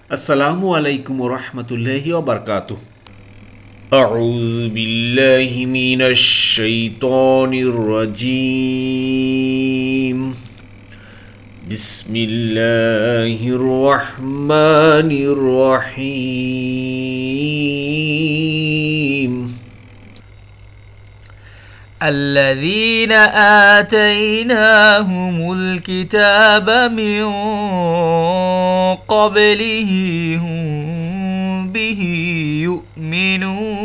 আসসালামু আলাইকুম ওয়া রাহমাতুল্লাহি ওয়া বারাকাতুহু। আউযু বিল্লাহি মিনাশ শাইতানির রাজীম। বিসমিল্লাহির রহমানির রহিম। الذين آتيناهم الكتاب من قبله هم به يؤمنون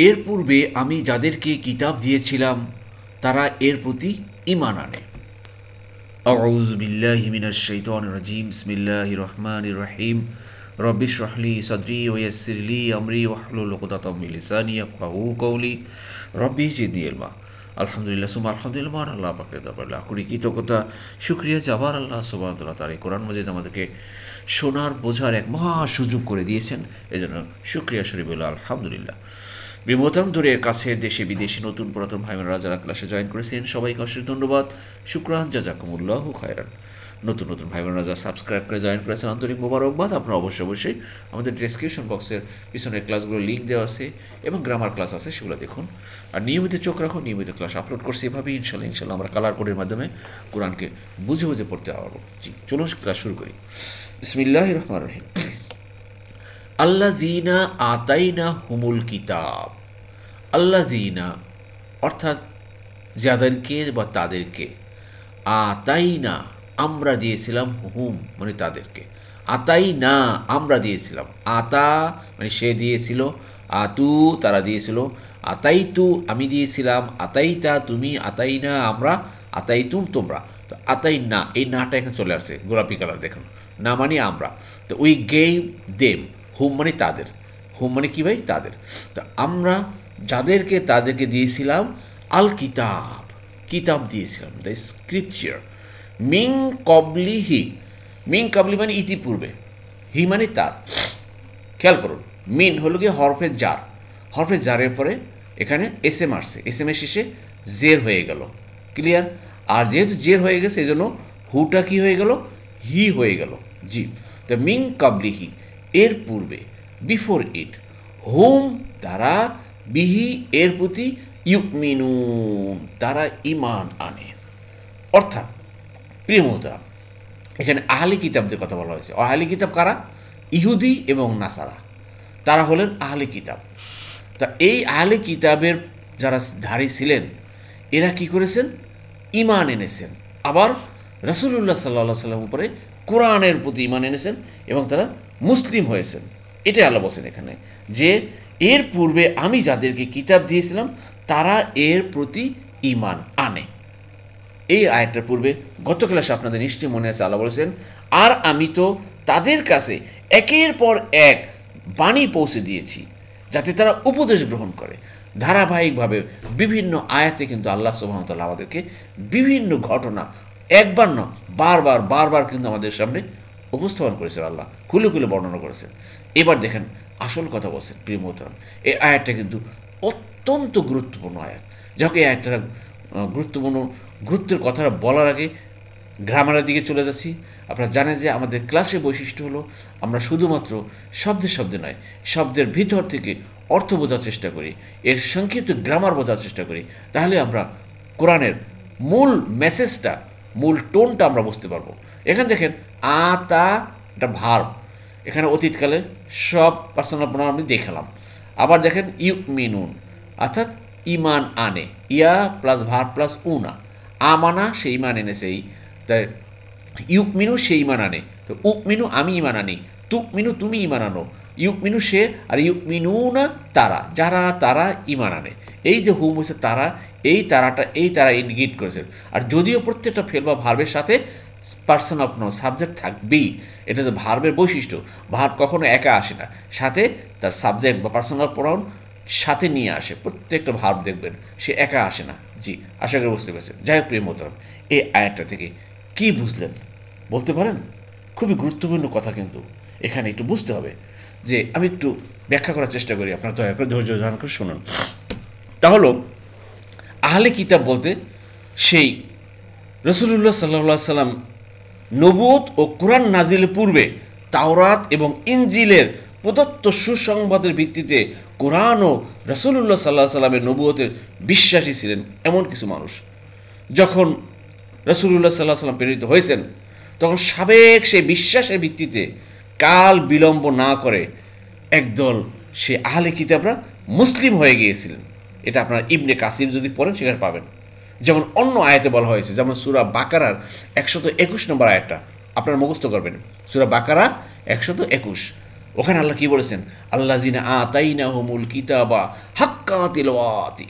এর পূর্বে আমি যাদেরকে কিতাব দিয়েছিলাম তারা এর প্রতি ঈমান আনে। আউযু বিল্লাহি মিনাশ শাইতানির রাজীম। বিসমিল্লাহির রহমানির রহিম। রব্বি ইশরাহ লি সাদরি ওয়া ইয়াসসির লি আমরি ওয়াহলুল উকদাতাম মিন লিসানি ইয়াফকাহু কওলি। রব্বি জিদনি ইলমা। আলহামদুলিল্লাহ সুম্মা আলহামদুলিল্লাহ। মহান আল্লাহ পাকের দরবারে লাখ কোটি কৃতজ্ঞতা শুকরিয়া যাবার আল্লাহ সুবহানাহু ওয়া তাআলা তার এই কোরআন মাজিদ আমাদেরকে শোনার বোঝার এক মহা সুযোগ করে দিয়েছেন, এজন্য শুকরিয়া শরীফ বলে আলহামদুলিল্লাহ। বিমোতম দূরের কাছের দেশে বিদেশে নতুন পুরাতন ভাই বোনেরা যারা ক্লাসে জয়েন করেছেন সবাইকে অশেষ ধন্যবাদ, শুকরান, জাযাকুমুল্লাহু খায়রান। নতুন নতুন ভাই বোনেরা যারা সাবস্ক্রাইব করে জয়েন করেছেন আন্তরিক মোবারকবাদ। আপনারা অবশ্যই আমাদের ডেসক্রিপশন বক্সের পিছনের ক্লাসগুলো লিঙ্ক দেওয়া আছে এবং গ্রামার ক্লাস আছে, সেগুলো দেখুন। আর নিয়মিত চোখ রাখুন, নিয়মিত ক্লাস আপলোড করছি এভাবেই ইনশাল্লাহ আমরা কালার কোডের মাধ্যমে কোরআনকে বুঝে বুঝে পড়তে পারবো। জি, চলুন ক্লাস শুরু করি। বিসমিল্লাহির রহমানির রহিম। আল্লাযীনা আতাইনা হুমুল কিতাব। আল্লাযীনা অর্থাৎ যাদেরকে বা তাদেরকে, আতাইনা আমরা দিয়েছিলাম, হুম মানে তাদেরকে, আতাইনা আমরা দিয়েছিলাম, আতা মানে সে দিয়েছিল, আতু তারা দিয়েছিল, আতাইতু আমি দিয়েছিলাম, আতাইতা তুমি, আতাইনা আমরা, আতাইতুম তোমরা। তো আতাইনা এই নাটা এখানে চলে আসছে গোলাপি কালার দেখুন, না মানে আমরা। তো উই গেভ দেম, হুম মানে তাদের, হুম মানে কি ভাই তাদের। তো আমরা যাদেরকে তাদেরকে দিয়েছিলাম আল কিতাব, কিতাব দিয়েছিলাম, দ্য স্ক্রিপচার, মিং কবলিহি, মিং কবলি মানে ইতিপূর্বে, হি মানে তার। খেয়াল করুন, মিন হলো গিয়ে হরফের জার, হরফের জারের পরে এখানে এস এম আসছে, এস এম এর শেষে জের হয়ে গেল, ক্লিয়ার। আর যেহেতু জের হয়ে গেছে এই জন্য হুটা কি হয়ে গেল, হি হয়ে গেল। জি, তো মিং কাবলিহি এর পূর্বে, বিফোর ইট, হুম তারা, বিহি এর প্রতি, ইউমিনুন তারা ঈমান আনে। অর্থাৎ প্রিয় মোহতারাম, এখানে আহলি কিতাবদের কথা বলা হয়েছে। আহলি কিতাব কারা? ইহুদি এবং নাসারা, তারা হলেন আহলি কিতাব। তা এই আহলি কিতাবের যারা ধারী ছিলেন এরা কি করেছেন, ঈমান এনেছেন। আবার রাসূলুল্লাহ সাল্লাল্লাহু আলাইহি সাল্লাম উপরে কোরআনের প্রতি ঈমান এনেছেন এবং তারা মুসলিম হয়েছেন। এটাই আল্লাহ বলেন এখানে যে এর পূর্বে আমি যাদেরকে কিতাব দিয়েছিলাম তারা এর প্রতি ঈমান আনে। এই আয়াতটার পূর্বে গত ক্লাসে আপনাদের নিশ্চয়ই মনে আছে, আল্লাহ বলেছেন আর আমি তো তাদের কাছে একের পর এক বাণী পৌঁছে দিয়েছি যাতে তারা উপদেশ গ্রহণ করে। ধারাবাহিকভাবে বিভিন্ন আয়াতে কিন্তু আল্লাহ সুবহানাহু ওয়া তাআলা আমাদেরকে বিভিন্ন ঘটনা একবার না বারবার কিন্তু আমাদের সামনে উপস্থাপন করেছেন, আল্লাহ খুলে খুলে বর্ণনা করেছেন। এবার দেখেন আসল কথা বলছেন প্রিয় মোহতারাম, এই আয়াতটা কিন্তু অত্যন্ত গুরুত্বপূর্ণ আয়াত। যাকে এই আয়াতটা গুরুত্বের কথাটা বলার আগে গ্রামারের দিকে চলে যাচ্ছি। আপনারা জানেন যে আমাদের ক্লাসের বৈশিষ্ট্য হলো আমরা শুধুমাত্র শব্দে নয়, শব্দের ভিতর থেকে অর্থ বোঝার চেষ্টা করি, এর সংক্ষিপ্ত গ্রামার বোঝার চেষ্টা করি। তাহলে আমরা কোরআনের মূল মেসেজটা, মূল টোনটা আমরা বুঝতে পারবো। এখানে দেখেন আতা এটা ভার্ব, এখানে অতীতকালে সব পার্সোনাল প্রোনাউন আমি দেখালাম। আবার দেখেন ইউমিনুন অর্থাৎ ইমান আনে, ইয়া প্লাস ভার্ব প্লাস উনা, আমানা সে ইমান এনেছে, এই তাই ইউকমিনু সে ইমান আনে, তো উকমিনু আমি ইমান আনি, তুকমিনু তুমি ইমান আনো, ইউকমিনু সে, আর ইউকমিনু না তারা, যারা তারা ইমান আনে। এই যে হুম হচ্ছে তারা, এই তারা ইন্ডিকেট করেছেন। আর যদিও প্রত্যেকটা ফেল বা ভার্বের সাথে পার্সন অফ নাউন সাবজেক্ট থাকবেই, এটা যে ভার্বের বৈশিষ্ট্য, ভার্ব কখনো একা আসে না, সাথে তার সাবজেক্ট বা পার্সোনাল প্রোনাউন সাথে নিয়ে আসে। প্রত্যেকটা ভার্ব দেখবেন সে একা আসে না। জি, আশা করি বুঝতে পেরেছেন। যাই হোক প্রিয় মোহতারাম, এই আয়াতটা থেকে কি বুঝলেন বলতে পারেন? খুবই গুরুত্বপূর্ণ কথা কিন্তু এখানে একটু বুঝতে হবে, যে আমি একটু ব্যাখ্যা করার চেষ্টা করি, আপনারা দয়া করে ধৈর্য ধারণ করে শুনুন। তাহলে আহলে কিতাব বলতে সেই রাসূলুল্লাহ সাল্লাল্লাহু আলাইহি সাল্লাম নবুয়ত ও কোরআন নাজিলের পূর্বে তাওরাত এবং ইনজিলের প্রদত্ত সুসংবাদের ভিত্তিতে কোরআন ও রাসূলুল্লাহ সাল্লাল্লাহু আলাইহি সাল্লামের নবুয়তের বিশ্বাসী ছিলেন এমন কিছু মানুষ। যখন রাসূলুল্লাহ সাল্লাল্লাহু আলাইহি সাল্লাম প্রেরিত হয়েছেন তখন সাবেক সেই বিশ্বাসের ভিত্তিতে কাল বিলম্ব না করে একদল সে আহলে কিতাবরা মুসলিম হয়ে গিয়েছিলেন। এটা আপনার ইবনে কাসির যদি পড়েন সেখানে পাবেন। যেমন অন্য আয়াতে বলা হয়েছে, যেমন সূরা বাকারার 121 নম্বর আয়াতটা আপনারা মুখস্থ করবেন। সূরা বাকারা 121, ওখানে আল্লাহ কি বলেছেন? আল্লাযিনা আতাইনাহুমুল কিতাবা হাক্কা তিলাওয়াতি,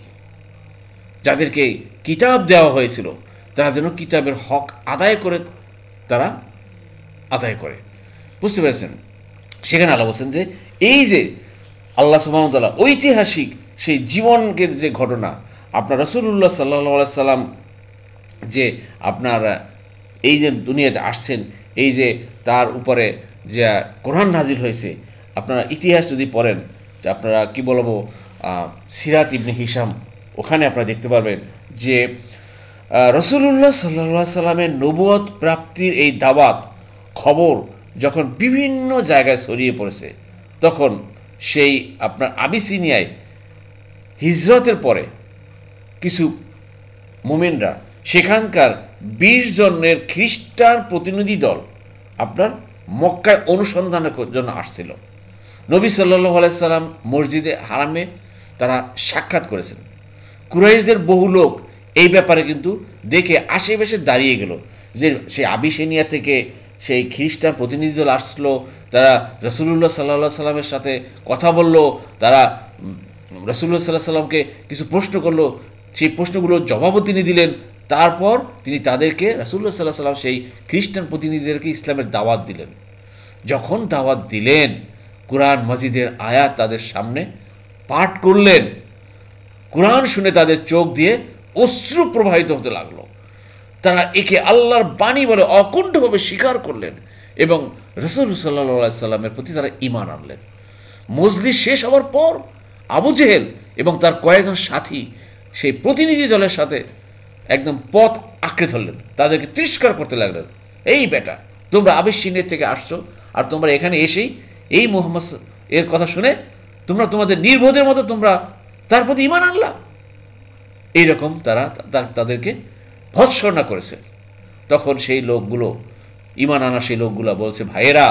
যাদেরকে কিতাব দেওয়া হয়েছিল তারা যেন কিতাবের হক আদায় করে বুঝতে পেরেছেন? সেখানে আল্লাহ বলছেন যে এই যে আল্লাহ সুবহানাহু ওয়া তাআলা ঐতিহাসিক সেই জীবনের যে ঘটনা, আপনার রাসূলুল্লাহ সাল্লাল্লাহু আলাইহি সাল্লাম যে আপনার এই যে দুনিয়াতে আসছেন, এই যে তার উপরে যে কোরআন নাজিল হয়েছে, আপনারা ইতিহাস যদি পড়েন, যে আপনারা কি বলবো, সিরাত ইবনে হিশাম, ওখানে আপনারা দেখতে পারবেন যে রাসূলুল্লাহ সাল্লাল্লাহু আলাইহি সাল্লামের নবুয়ত প্রাপ্তির এই দাওয়াত খবর যখন বিভিন্ন জায়গায় ছড়িয়ে পড়েছে, তখন সেই আপনার আবিসিনিয়ায় হিজরতের পরে কিছু মোমেনরা সেখানকার 20 জনের খ্রিস্টান প্রতিনিধি দল আপনার মক্কায় অনুসন্ধানের জন্য আসছিল। নবী সাল্লাল্লাহু আলাইহি সাল্লাম মসজিদে হারামে তারা সাক্ষাৎ করেছেন। কুরাইশদের বহু লোক এই ব্যাপারে কিন্তু দেখে আশেপাশে দাঁড়িয়ে গেল যে সেই আবিসিনিয়া থেকে সেই খ্রিস্টান প্রতিনিধি দল আসলো, তারা রাসূলুল্লাহ সাল্লাল্লাহু আলাইহি সাল্লামের সাথে কথা বলল, তারা রাসূলুল্লাহ সাল্লাল্লাহু আলাইহি সাল্লামকে কিছু প্রশ্ন করলো, সেই প্রশ্নগুলোর জবাবও তিনি দিলেন। তারপর তিনি তাদেরকে রাসূলুল্লাহ সাল্লাল্লাহু আলাইহি সাল্লাম সেই খ্রিস্টান প্রতিনিধিদেরকে ইসলামের দাওয়াত দিলেন। যখন দাওয়াত দিলেন, কোরআন মাজিদের আয়াত তাদের সামনে পাঠ করলেন, কোরআন শুনে তাদের চোখ দিয়ে অশ্রু প্রবাহিত হতে লাগলো। তারা একে আল্লাহর বাণী বলে অকুণ্ঠভাবে স্বীকার করলেন এবং রাসূল সাল্লাল্লাহু আলাইহি সাল্লামের প্রতি তারা ঈমান আনলেন। মজলিস শেষ হওয়ার পর আবু জেহেল এবং তার কয়েকজন সাথী সেই প্রতিনিধি দলের সাথে একদম পথ আঁকড়ে ধরলেন, তাদেরকে তিরস্কার করতে লাগলেন। এই বেটা, তোমরা আবিসিনিয়া থেকে আসছো, আর তোমরা এখানে এসেই এই মুহাম্মদ এর কথা শুনে তোমরা তোমাদের নির্বোধের মতো তোমরা তার প্রতি ঈমান আনলা। এইরকম তারা তাদেরকে ভৎসনা করেছে। তখন সেই লোকগুলো, ঈমান আনা সেই লোকগুলো বলছে, ভাইয়েরা,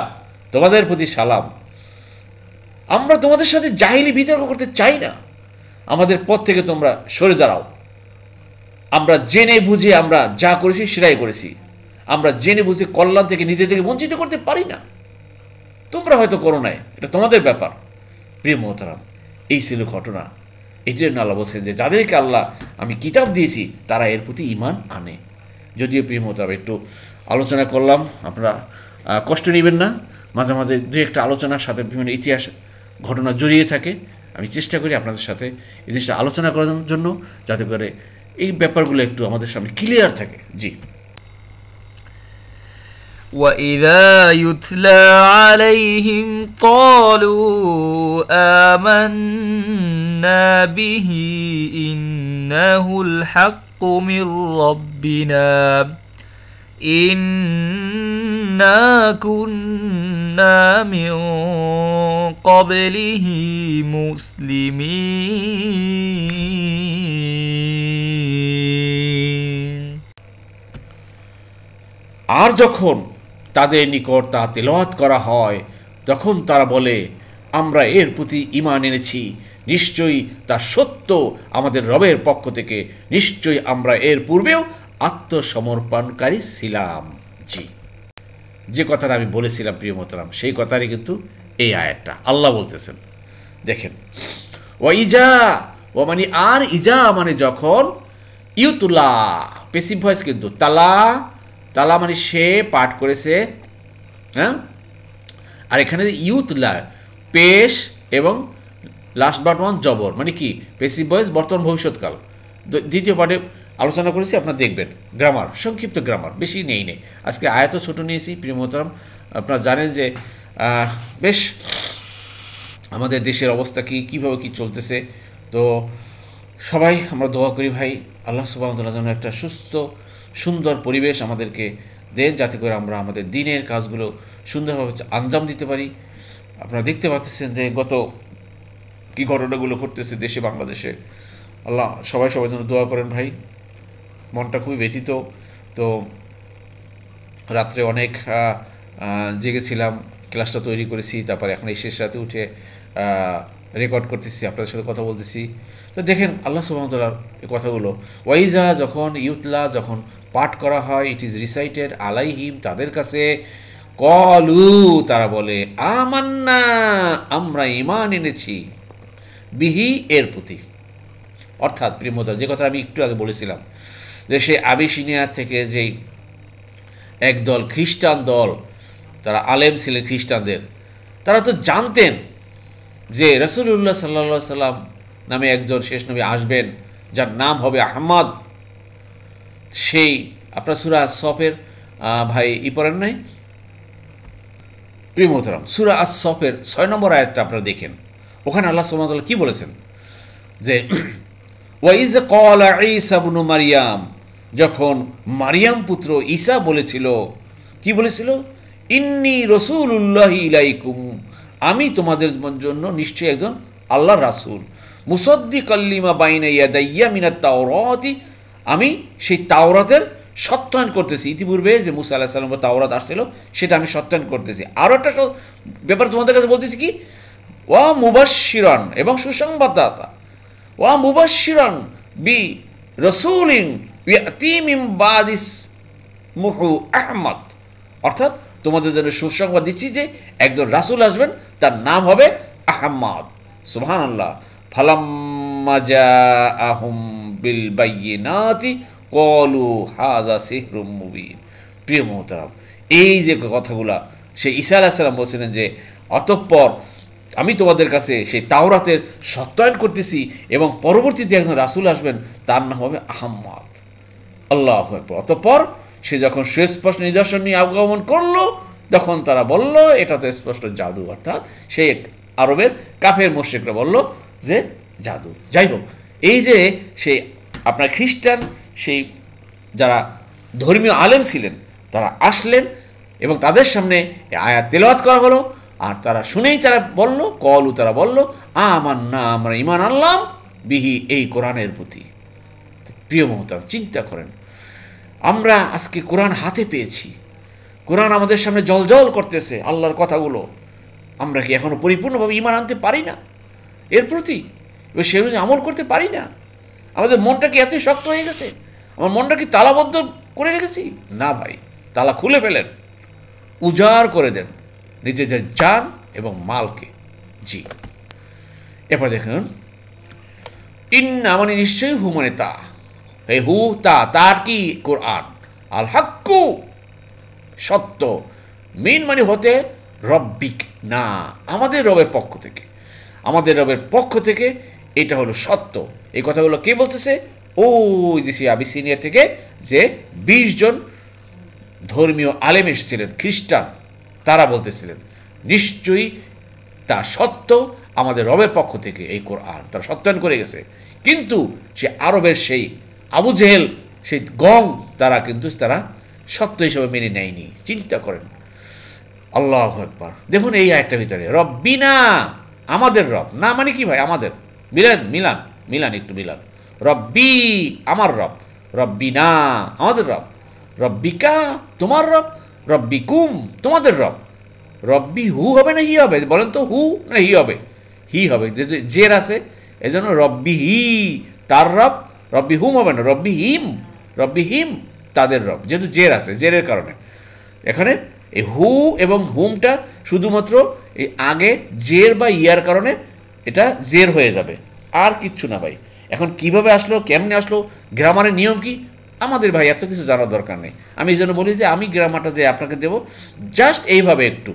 তোমাদের প্রতি সালাম, আমরা তোমাদের সাথে জাহিলি বিতর্ক করতে চাই না, আমাদের পথ থেকে তোমরা সরে দাঁড়াও। আমরা জেনে বুঝে আমরা যা করেছি সেটাই করেছি, আমরা জেনে বুঝে কল্যাণ থেকে নিজেদেরকে বঞ্চিত করতে পারি না। তোমরা হয়তো করো নাই, এটা তোমাদের ব্যাপার। প্রিয় মোহতারাম, এই ছিল ঘটনা। এটির জন্য আল্লাহ বলছেন যে যাদেরকে আল্লাহ আমি কিতাব দিয়েছি তারা এর প্রতি ঈমান আনে। যদিও প্রিয় মোহতারাম একটু আলোচনা করলাম, আপনারা কষ্ট নেবেন না, মাঝে মাঝে দু একটা আলোচনার সাথে বিভিন্ন ইতিহাস ঘটনা জড়িয়ে থাকে। আমি চেষ্টা করি আপনাদের সাথে এই জিনিসটা আলোচনা করার জন্য, যাতে করে এই ব্যাপারগুলো একটু আমাদের সামনে ক্লিয়ার থাকে। জি। وَإِذَا يُتْلَى عَلَيْهِمْ قَالُوا آمَنَّا بِهِ إِنَّهُ الْحَقُّ مِنْ رَبِّنَا إِنَّا كُنَّا مِنْ قَبْلِهِ مُسْلِمِينَ। আর যখন তাদের নিকট তা তেলাওয়াত করা হয় তখন তারা বলে, আমরা এর প্রতি ঈমান এনেছি, নিশ্চয়ই তা সত্য আমাদের রবের পক্ষ থেকে, নিশ্চয়ই আমরা এর পূর্বেও আত্মসমর্পণকারী ছিলাম। জি, যে কথাটা আমি বলেছিলাম প্রিয় মোহতারাম, সেই কথারই কিন্তু এই আয়াতটা আল্লাহ বলতেছেন। দেখেন, ওয়াইজা, ও মানে আর ইজা মানে যখন, ইউতুলা পেসিভ ভয়েস কিন্তু, তালা তালা মানে সে পাঠ করেছে, হ্যাঁ, আর এখানে ইউতুলা পেশ এবং লাস্ট বাট ওয়ান জবর, মানে কি পেসিভ ভয়েস বর্তমান ভবিষ্যৎকাল। দ্বিতীয় পার্টে আলোচনা করেছি, আপনারা দেখবেন। গ্রামার, সংক্ষিপ্ত গ্রামার, বেশি নেই। আজকে আয়াত ছোট নিয়েছি প্রিয় মোহতারাম। আপনারা জানেন যে বেশ আমাদের দেশের অবস্থা কীভাবে কী চলতেছে। তো সবাই আমরা দোয়া করি ভাই, আল্লাহ সুবহানাহু ওয়া তাআলা যেন একটা সুস্থ সুন্দর পরিবেশ আমাদেরকে দেন, যাতে করে আমরা আমাদের দিনের কাজগুলো সুন্দরভাবে আঞ্জাম দিতে পারি। আপনারা দেখতে পাচ্ছেন যে গত কী ঘটনাগুলো ঘটতেছে দেশে বাংলাদেশে। আল্লাহ সবাই সবার জন্য দোয়া করেন ভাই, মনটা খুবই ব্যথিত। তো রাত্রে অনেক জেগেছিলাম, ক্লাসটা তৈরি করেছি, তারপরে এখন এই শেষ রাতে উঠে রেকর্ড করতেছি, আপনাদের সাথে কথা বলতেছি। তো দেখেন আল্লাহ সুবহানাহু ওয়া তাআলার এই কথাগুলো, ওয়াইজা যখন ইউতলা যখন পাঠ করা হয়, ইট ইজ রিসাইটেড আলাইহিম তাদের কাছে, কলু তারা বলে, আমান্না আমরা ঈমান এনেছি, বিহি এর প্রতি। অর্থাৎ প্রিয়মতা যে কথা আমি একটু আগে বলেছিলাম যে সে আবিসিনিয়া থেকে যেই একদল খ্রিস্টান দল, তারা আলেম ছিলেন খ্রিস্টানদের, তারা তো জানতেন যে রাসূলুল্লাহ সাল্লাল্লাহু আলাইহি সাল্লাম নামে একজন শেষ নবী আসবেন যার নাম হবে আহমদ। সেই আপনার সূরা আস-সফের ভাই পড়েন নাই প্রিয় মোহতারাম, সূরা আস-সফের 6 নম্বর আয়াতটা আপনারা দেখেন। ওখানে আল্লাহ সুবহানাহু ওয়া তাআলা কি বলেছেন যে ওয়াইজ ক্বালা ঈসা ইবনু মারইয়াম, যখন মারিয়াম পুত্র ঈসা বলেছিল, কি বলেছিল, ইন্নী রাসূলুল্লাহি ইলাইকুম, আমি তোমাদের জন্য নিশ্চয়ই একজন আল্লাহর রাসূল, মুসাদ্দিকাল লিমা বাইনা ইয়াদাইয়া মিনাত তাওরাতি, আমি সেই তাওরাতের সত্যায়ন করতেছি। ইতিপূর্বে যে মুসা আলাইহিস সালামের তাওরাত আসছিল সেটা আমি সত্যায়ন করতেছি। আরও একটা ব্যাপার তোমাদের কাছে বলতেছি কি, ওয়া মুবাশশিরান, এবং সুসংবাদদাতা, ওয়া মুবাশশিরান বি রাসূলিন ইয়াতি মিন বাদিস মুহু আহমদ, অর্থাৎ তোমাদের জন্য সুসংবাদ দিচ্ছি যে একজন রাসূল আসবেন, তার নাম হবে আহমদ। সুবহানাল্লাহ। ফালাম্মা জাআহুম বিল বায়িনাতি ক্বালু হাযা সিহরুম মুবিন। প্রিয় মুহতারাম, এই যে কথাগুলা সেই ঈসা আলাইহিস সালাম বলছিলেন যে অতঃপর আমি তোমাদের কাছে সেই তাওরাতের সত্যায়ন করতেছি এবং পরবর্তীতে একজন রাসূল আসবেন, তার নাম হবে আহমদ। আল্লাহু আকবার। অতঃপর সে যখন সুস্পষ্ট নিদর্শন নিয়ে আগমন করলো, তখন তারা বলল এটা তো স্পষ্ট জাদু, অর্থাৎ সেই আরবের কাফের মুশরিকরা বলল যে জাদু। যাই হোক, এই যে সেই আপনার খ্রিস্টান সেই যারা ধর্মীয় আলেম ছিলেন তারা আসলেন এবং তাদের সামনে আয়াত তেলাওয়াত করা হলো, আর তারা শুনেই তারা বলল, কলু তারা বলল, আমান্না আমরা ঈমান আনলাম, বিহি এই কোরআনের প্রতি। প্রিয় মুহতারাম, চিন্তা করেন, আমরা আজকে কোরআন হাতে পেয়েছি, কোরআন আমাদের সামনে জলজল করতেছে আল্লাহর কথাগুলো, আমরা কি এখনো পরিপূর্ণভাবে ঈমান আনতে পারি না এর প্রতি, এবং সে অনুযায়ী আমল করতে পারি না? আমাদের মনটা কি এতই শক্ত হয়ে গেছে? আমার মনটা কি তালাবদ্ধ করে রেখেছি? না ভাই, তালা খুলে ফেলেন, উজাড় করে দেন নিজেদের জান এবং মালকে। জি, এরপর দেখুন, ইন্না মানে নিশ্চয়ই হু মানে তা, এই হু তার কি কোরআন, আল হাক্কু সত্য, মিন মানে হতে, রব্বিক না আমাদের রবের পক্ষ থেকে, আমাদের রবের পক্ষ থেকে এটা হলো সত্য। এই কথাগুলো কে বলতেছে? ওই যে সে আবিসিনিয়া থেকে যে 20 জন ধর্মীয় আলেম এসেছিলেন খ্রিস্টান, তারা বলতেছিলেন নিশ্চয়ই তা সত্য, আমাদের রবের পক্ষ থেকে এই কোরআন, তারা সত্যায়ন করে গেছে। কিন্তু সে আরবের সেই আবু জেহেল, সেই গং, তারা কিন্তু তারা সত্য হিসেবে মেনে নেয়নি। চিন্তা করেন, আল্লাহু আকবার। দেখুন এই আয়াতটার ভিতরে রব্বিনা আমাদের রব, না মানে কি ভাই আমাদের, মিলান একটু মিলান, রব্বি আমার রব, রব্বিনা আমাদের রব, রব্বিকা তোমার রব, রব্বিকুম তোমাদের রব। রব্বি হু হবে না হি হবে? বলেন তো, হু না হি হবে? হি হবে, জের আছে এই জন্য রব্বি হি তার রব, রব্বি হুম হবে না, রব্বি হিম তাদের রব, যেহেতু জের আছে, জেরের কারণে এখানে এই হু এবং হুমটা শুধুমাত্র এই আগে জের বা ইয়ার কারণে এটা জের হয়ে যাবে, আর কিচ্ছু না ভাই। এখন কিভাবে আসলো, কেমনে আসলো, গ্রামারের নিয়ম কি, আমাদের ভাই এত কিছু জানার দরকার নেই। আমি এই জন্য বলি যে আমি গ্রামারটা যে আপনাকে দেবো, জাস্ট এইভাবে একটু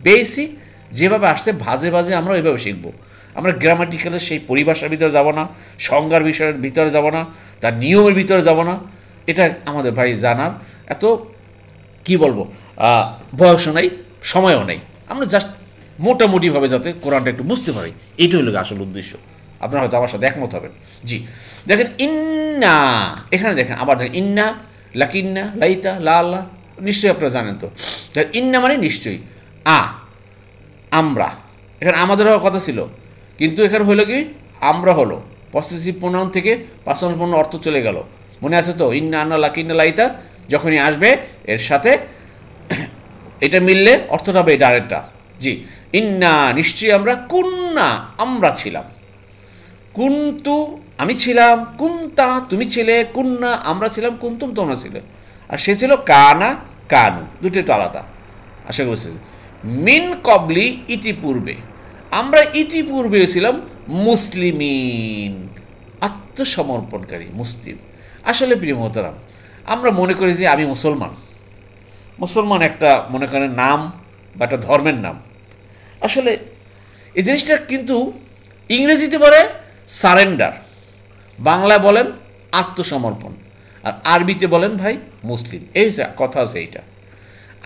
বেসিক যেভাবে আসছে ভাজে ভাজে আমরা ওইভাবে শিখবো। আমরা গ্রামাটিক্যালের সেই পরিভাষার ভিতরে যাব না, সংজ্ঞার বিষয়ের ভিতরে যাব না, তার নিয়মের ভিতরে যাব না। এটা আমাদের ভাই জানার এত কি বলবো বয়সও নেই, সময়ও নেই। আমরা জাস্ট মোটামুটিভাবে যাতে কোরআনটা একটু বুঝতে পারি, এইটাই হলো আসল উদ্দেশ্য। আপনারা হয়তো আমার সাথে একমত হবেন। জি দেখেন ইন্না, এখানে দেখেন আবার দেখেন ইন্না, লাকিন্না, লাইতা, লা আল্লাহ, নিশ্চয়ই আপনারা জানেন তো। ইন্না মানে নিশ্চয়ই, আমরা, এখানে আমাদের হওয়ার কথা ছিল, কিন্তু এখানে হলো কি আমরা হলো পসেসিভ প্রোনাউন থেকে পার্সোনাল প্রোনাউন অর্থ চলে গেল। মনে আছে তো, ইন্না আন্না লাকিন্না লাইতা যখনই আসবে এর সাথে এটা মিললে অর্থটা হবে এটা আরেকটা। জি ইন্না নিশ্চয়ই আমরা, কুন্না আমরা ছিলাম, কুন্তু আমি ছিলাম, কুন্তা তুমি ছিলে, কুন্না আমরা ছিলাম, কুন্তুম তোমরা ছিলে। আর সে ছিল কানা কানু, দুটো একটু আলাদা। আশা করছি মিন কবলি ইতিপূর্বে, আমরা ইতিপূর্বে ছিলাম মুসলিমিন আত্মসমর্পণকারী মুসলিম। আসলে প্রিয় মোহতারাম, আমরা মনে করি যে আমি মুসলমান, মুসলমান একটা মনে করেন নাম বা একটা ধর্মের নাম। আসলে এই জিনিসটা কিন্তু ইংরেজিতে বলে সারেন্ডার, বাংলায় বলেন আত্মসমর্পণ, আর আরবিতে বলেন ভাই মুসলিম। এই কথা আছে, এইটা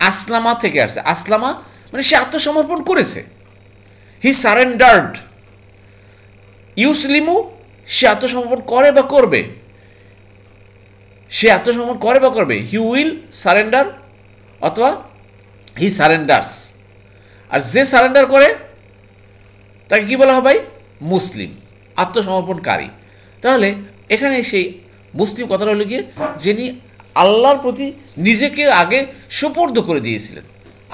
আসলামা থেকে আসছে। আসলামা মানে সে আত্মসমর্পণ করেছে, হি সারেন্ডার্ড। ইউসলিমু সে আত্মসমর্পণ করে বা করবে, সে আত্মসমর্পণ করে বা করবে, হি উইল সারেন্ডার অথবা হি সারেন্ডার্স। আর যে সারেন্ডার করে তাকে কী বলা হয় ভাই? মুসলিম, আত্মসমর্পণকারী। তাহলে এখানে সেই মুসলিম কথাটা হলো গিয়ে যিনি আল্লাহর প্রতি নিজেকে আগে সুপর্দ করে দিয়েছিলেন,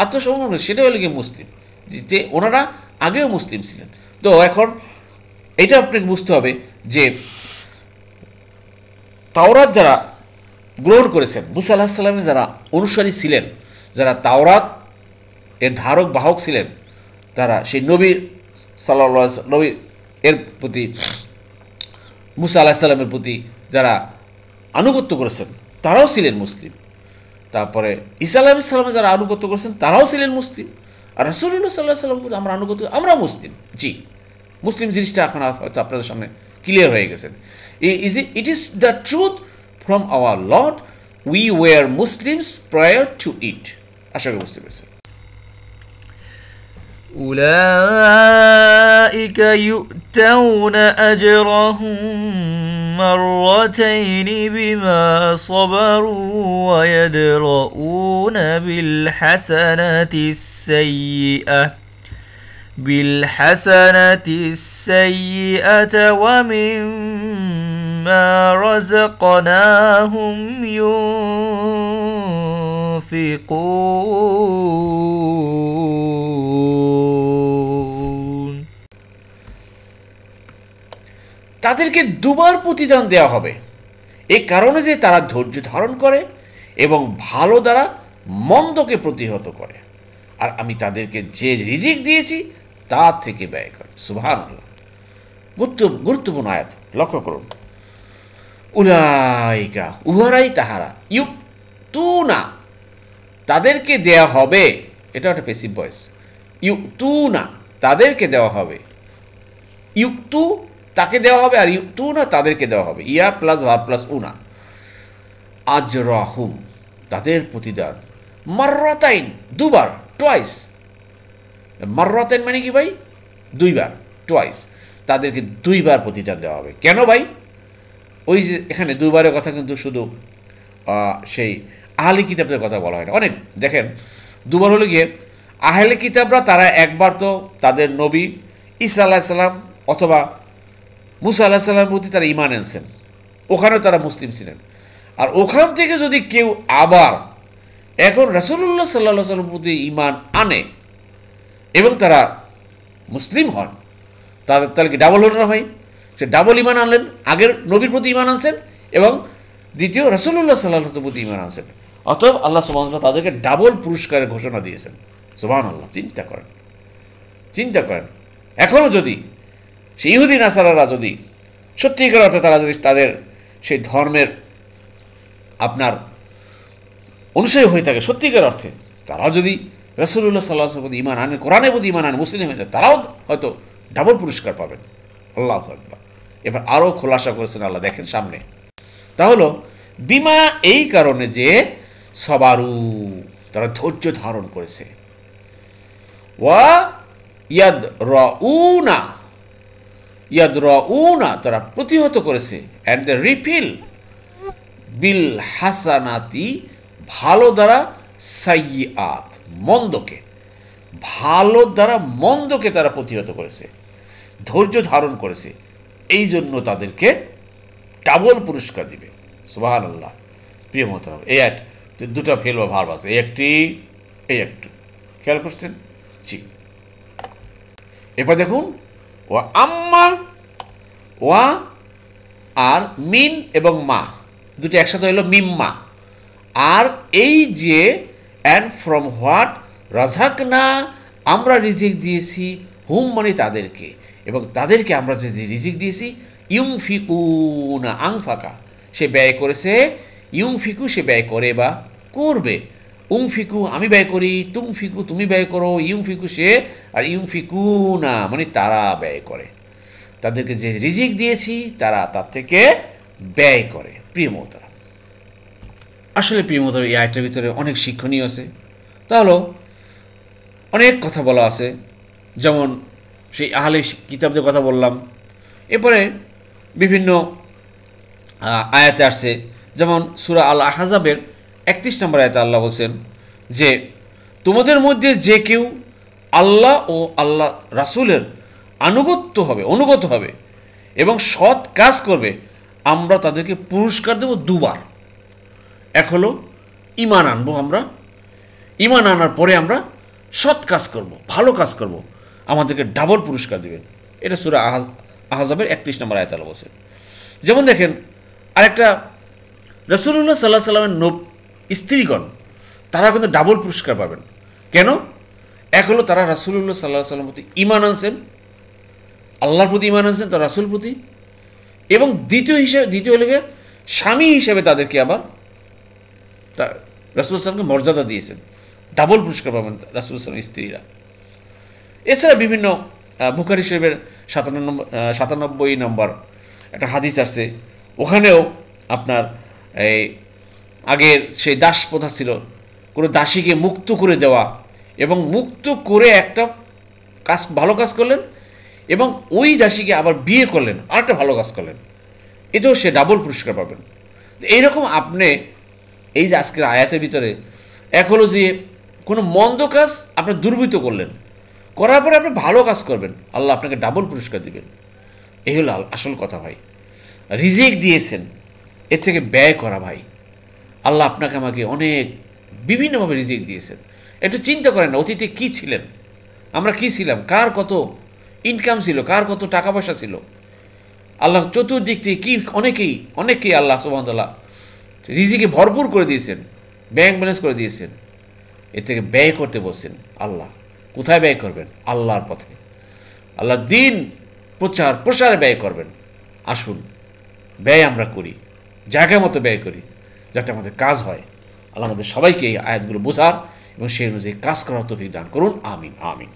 আত্মসমর্পণ, সেটা হলো গিয়ে মুসলিম, যে ওনারা আগেও মুসলিম ছিলেন। তো এখন এটা আপনাকে বুঝতে হবে যে তাওরাত যারা গ্রহণ করেছেন, মুসা আলাইহিস সালামের যারা অনুসারী ছিলেন, যারা তাওরাত এর ধারক বাহক ছিলেন, তারা সেই নবীর সাল্লাল্লাহু আলাইহি নবী এর প্রতি, মুসা আলাইহিস সালামের প্রতি যারা আনুগত্য করেছেন তারাও ছিলেন মুসলিম। তারপরে ঈসা আলাইহিস সালামের যারা আনুগত্য করেছেন তারাও ছিলেন মুসলিম। আর রাসূলুল্লাহ সাল্লাল্লাহু আলাইহি সাল্লাম আমরা আনুগত্য, আমরা মুসলিম। জি মুসলিম জিনিসটা এখন হয়তো আপনাদের সামনে ক্লিয়ার হয়ে গেছেন। It is the truth from our lord, we were Muslims prior to it. আশা করি বুঝতে পেরেছেন। أولئك يؤتون أجرهم مرتين بما صبروا ويدرؤون بالحسنة السيئة ومما رزقناهم ينفقون। তাদেরকে দুবার প্রতিদান দেওয়া হবে, এই কারণে যে তারা ধৈর্য ধারণ করে এবং ভালো দ্বারা মন্দকে প্রতিহত করে, আর আমি তাদেরকে যে রিজিক দিয়েছি তা থেকে ব্যয় করে। সুবহানাল্লাহ, গুরুত্বপূর্ণ আয়াত, লক্ষ্য করুন। উলাইকা উহারাই তাহারা, ইউতুনা তাদেরকে দেয়া হবে, এটা একটা প্যাসিভ ভয়েস, ইউতুনা তাদেরকে দেওয়া হবে, ইউতু তাকে দেওয়া হবে, আর ইউতুনা তাদেরকে দেওয়া হবে, ইয়া প্লাস ভার প্লাস উনা, আজরাহুম তাদের প্রতিদান, মাররাতাইন দুবার, টোয়াইস। মাররাতাইন মানে কি ভাই? দুইবার, টোয়াইস, তাদেরকে দুইবার প্রতিদান দেওয়া হবে। কেন ভাই? ওই যে এখানে দুইবারের কথা কিন্তু শুধু সেই আহলে কিতাবদের কথা বলা হয় না, অনেক দেখেন দুবার হলে গিয়ে আহলে কিতাবরা তারা একবার তো তাদের নবী ঈসা আলাইহিস সালাম অথবা মুসা আলাইহিস সালামের প্রতি তারা ঈমান এনেছেন, ওখানেও তারা মুসলিম ছিলেন। আর ওখান থেকে যদি কেউ আবার এখন রাসূলুল্লাহ সাল্লাল্লাহু আলাইহি ওয়াসাল্লামের প্রতি ঈমান আনে এবং তারা মুসলিম হন, তাহলে কি ডাবল হলো না ভাই? সে ডাবল ঈমান আনলেন, আগের নবীর প্রতি ঈমান আনছেন এবং দ্বিতীয় রাসূলুল্লাহ সাল্লাল্লাহু আলাইহি ওয়াসাল্লামের প্রতি ঈমান আনছেন। অতএব আল্লাহ সুবহানাহু ওয়া তাআলা তাদেরকে ডাবল পুরস্কারের ঘোষণা দিয়েছেন। সুবহানাল্লাহ, চিন্তা করেন, চিন্তা করেন। এখনও যদি সেই ইহুদি নাসারারা যদি সত্যিকার অর্থে তারা যদি তাদের সেই ধর্মের আপনার অনুসারী হয়ে থাকে সত্যিকার অর্থে, তারাও যদি রাসূলুল্লাহ সাল্লাল্লাহু আলাইহি ওয়াসাল্লামের প্রতি ঈমান আনে, কোরআনের প্রতি ঈমান আনে, মুসলিম হয়ে যায়, তারাও হয়তো ডাবল পুরস্কার পাবেন। আল্লাহু আকবার। এবার আরও খোলাসা করেছেন আল্লাহ, দেখেন সামনে। তা হলো বিমা এই কারণে যে সবারু তারা ধৈর্য ধারণ করেছে, ওয়া ইয়াদ রাউনা ইয়াদরাউনা তারা প্রতিহত করেছে, অ্যান্ড দ্য রিপিল বিল হাসানাতি ভালো দ্বারা সাইয়্যাত মন্দকে, ভালো দ্বারা মন্দকে তারা প্রতিহত করেছে, ধৈর্য ধারণ করেছে, এই জন্য তাদেরকে ডাবল পুরস্কার দিবে। সুবহানাল্লাহ। প্রিয় মোহতারাম, এই দুটা ফেল বা ভার্ব আছে, এই একটি খেয়াল করছেন? জি। এবার দেখুন, ওয়া আম্মা, ওয়া আর মিন এবং মা দুটো একসাথে হইল মিম্মা। আর এই যে অ্যান্ড ফ্রম হোয়াট রাজাকনা আমরা রিজিক দিয়েছি, হুম মানে তাদেরকে, এবং তাদেরকে আমরা যে রিজিক দিয়েছি, ইউমফিকুনা আংফাকা সে ব্যয় করেছে, ইউমফিকু সে ব্যয় করে বা করবে, উমফিকু আমি ব্যয় করি, তুমফিকু তুমি ব্যয় করো, ইউমফিকু সে, আর ইউমফিকুনা মানে তারা ব্যয় করে, তাদেরকে যে রিজিক দিয়েছি তারা তার থেকে ব্যয় করে। প্রিয় মোহতারাম, আসলে প্রিয় মোহতারাম এই আয়াতের ভিতরে অনেক শিক্ষণীয় আছে। তাহলে অনেক কথা বলা আছে, যেমন সেই আহলে কিতাবদের কথা বললাম। এরপরে বিভিন্ন আয়াতে আসছে, যেমন সূরা আল আহজাবের 31 নম্বর আয়াতে আল্লাহ বলছেন যে তোমাদের মধ্যে যে কেউ আল্লাহ ও আল্লাহ রাসূলের অনুগত হবে এবং সৎ কাজ করবে, আমরা তাদেরকে পুরস্কার দেব দুবার। এক হলো ঈমান আনবো, আমরা ঈমান আনার পরে আমরা সৎ কাজ করব, ভালো কাজ করব, আমাদেরকে ডাবল পুরস্কার দিবেন। এটা সূরা আহজাবের 31 নম্বর আয়াতে আল্লাহ বলছেন। যেমন দেখেন আরেকটা, রাসূলুল্লাহ সাল্লাল্লাহু আলাইহি ওয়াসাল্লামের স্ত্রীগণ তারা কিন্তু ডাবল পুরস্কার পাবেন। কেন? এক হলো তারা রাসূলুল্লাহ সাল্লাল্লাহু আলাইহি ওয়াসাল্লামের প্রতি ঈমান আনছেন, আল্লাহর প্রতি ঈমান আনছেন, তার রাসূল প্রতি, এবং দ্বিতীয় লেগে স্বামী হিসেবে তাদেরকে আবার রাসূল সাল্লামকে মর্যাদা দিয়েছেন, ডাবল পুরস্কার পাবেন রাসূল সাল্লামের স্ত্রীরা। এছাড়া বিভিন্ন বুখারী শরীফের 97 নম্বর একটা হাদিস আছে, ওখানেও আপনার এই আগের সেই দাস প্রথা ছিল, কোনো দাসীকে মুক্ত করে দেওয়া, এবং মুক্ত করে একটা ভালো কাজ করলেন, এবং ওই দাসীকে আবার বিয়ে করলেন, আরেকটা ভালো কাজ করলেন, এতেও সে ডাবল পুরস্কার পাবেন। এইরকম আপনি এই যে আজকের আয়াতের ভিতরে এক হলো যে কোনো মন্দ কাজ আপনি দুর্বৃত্ত করলেন, করার পরে আপনি ভালো কাজ করবেন, আল্লাহ আপনাকে ডাবল পুরস্কার দিবেন। এই হলো আসল কথা ভাই। রিজিক দিয়েছেন, এর থেকে ব্যয় করা ভাই। আল্লাহ আপনাকে আমাকে অনেক বিভিন্নভাবে রিজিক দিয়েছেন। একটু চিন্তা করেন না, অতীতে কী ছিলেন, আমরা কী ছিলাম, কার কত ইনকাম ছিল, কার কত টাকা পয়সা ছিল। আল্লাহ চতুর্দিক থেকে কি অনেকেই আল্লাহ সুবহানাহু ওয়া তাআলা রিজিকে ভরপুর করে দিয়েছেন, ব্যাংক ব্যালেন্স করে দিয়েছেন। এর থেকে ব্যয় করতে বলছেন আল্লাহ। কোথায় ব্যয় করবেন? আল্লাহর পথে, আল্লাহ দিন প্রসারে ব্যয় করবেন। আসুন ব্যয় আমরা করি, জায়গা মতো ব্যয় করি, যাতে আমাদের কাজ হয়। আল্লাহ আমাদের সবাইকে এই আয়াতগুলো বোঝার এবং সেই অনুযায়ী কাজ করার তৌফিক দান করুন। আমিন আমিন।